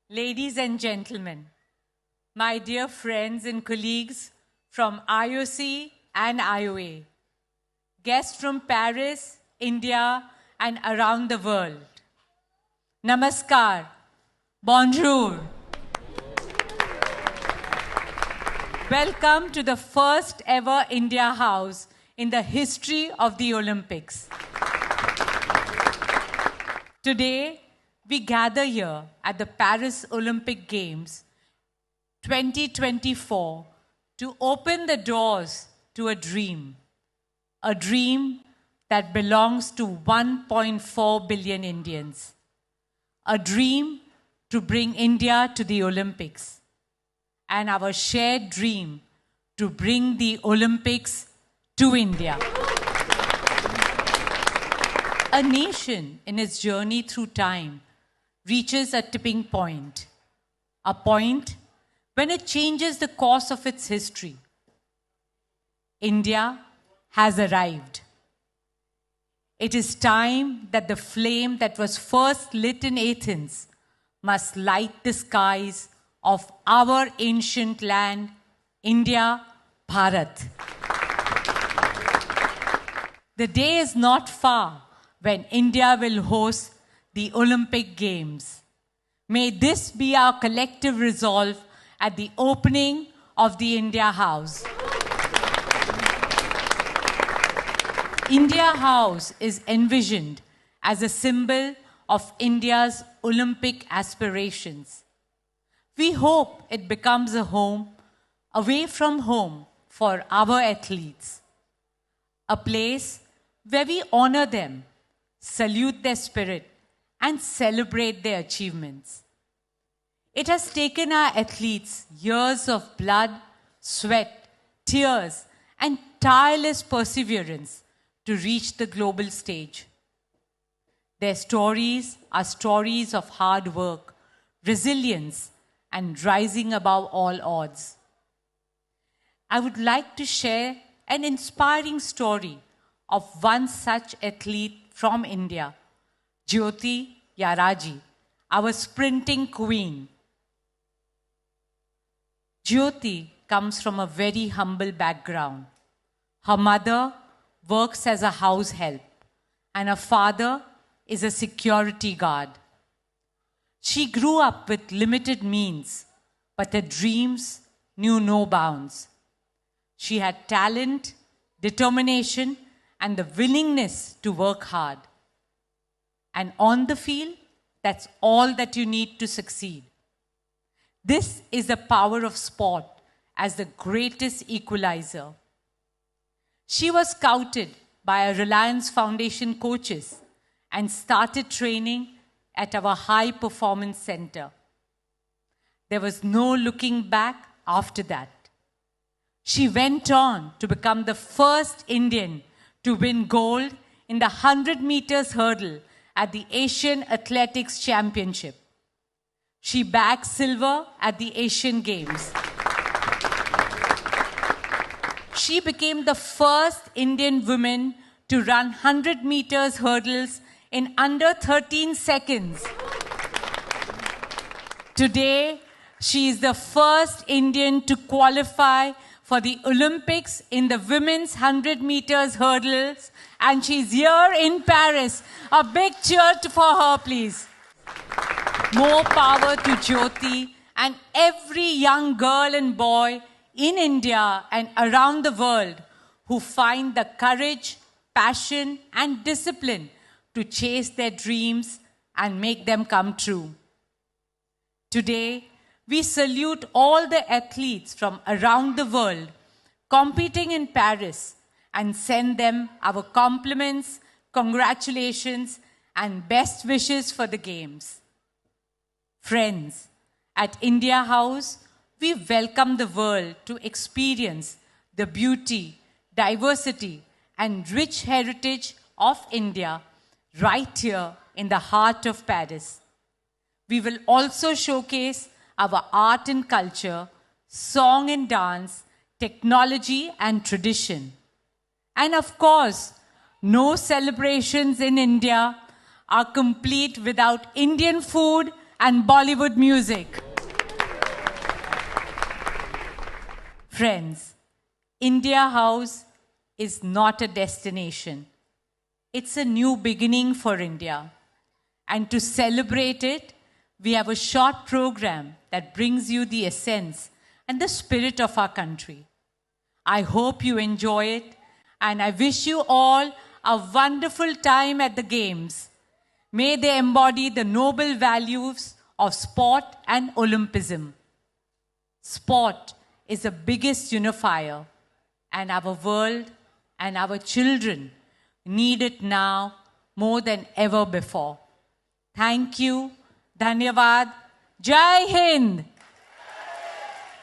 Ladies and gentlemen, my dear friends and colleagues from IOC and IOA, guests from Paris, India, and around the world. Namaskar, bonjour. Welcome to the first ever India House in the history of the Olympics. Today, we gather here at the Paris Olympic Games 2024 to open the doors to a dream that belongs to 1.4 billion Indians, a dream to bring India to the Olympics, and our shared dream to bring the Olympics to India. A nation in its journey through time reaches a tipping point, a point when it changes the course of its history. India has arrived. It is time that the flame that was first lit in Athens must light the skies of our ancient land, India, Bharat. The day is not far when India will host the Olympic Games. May this be our collective resolve at the opening of the India House. India House is envisioned as a symbol of India's Olympic aspirations. We hope it becomes a home away from home for our athletes, a place where we honor them, salute their spirit, and celebrate their achievements. It has taken our athletes years of blood, sweat, tears, and tireless perseverance to reach the global stage. Their stories are stories of hard work, resilience, and rising above all odds. I would like to share an inspiring story of one such athlete from India, Jyoti Yaraji, our sprinting queen. Jyoti comes from a very humble background. Her mother works as a house help, and her father is a security guard. She grew up with limited means, but her dreams knew no bounds. She had talent, determination, and the willingness to work hard. And on the field, that's all that you need to succeed. This is the power of sport as the greatest equalizer. She was scouted by our Reliance Foundation coaches and started training at our High Performance Center. There was no looking back after that. She went on to become the first Indian to win gold in the 100 meters hurdle at the Asian Athletics Championship. She bagged silver at the Asian Games. She became the first Indian woman to run 100 meters hurdles in under 13 seconds. Today, she is the first Indian to qualify for the Olympics in the women's 100 meters hurdles, and she's here in Paris. A big cheer for her, please. More power to Jyoti and every young girl and boy in India and around the world who find the courage, passion, and discipline to chase their dreams and make them come true. Today, we salute all the athletes from around the world competing in Paris and send them our compliments, congratulations, and best wishes for the Games. Friends, at India House, we welcome the world to experience the beauty, diversity, and rich heritage of India right here in the heart of Paris. We will also showcase our art and culture, song and dance, technology and tradition. And of course, no celebrations in India are complete without Indian food and Bollywood music. Friends, India House is not a destination. It's a new beginning for India. And to celebrate it, we have a short program that brings you the essence and the spirit of our country. I hope you enjoy it, and I wish you all a wonderful time at the Games. May they embody the noble values of sport and Olympism. Sport is the biggest unifier, and our world and our children need it now more than ever before. Thank you. Dhanyavad. Jai Hind.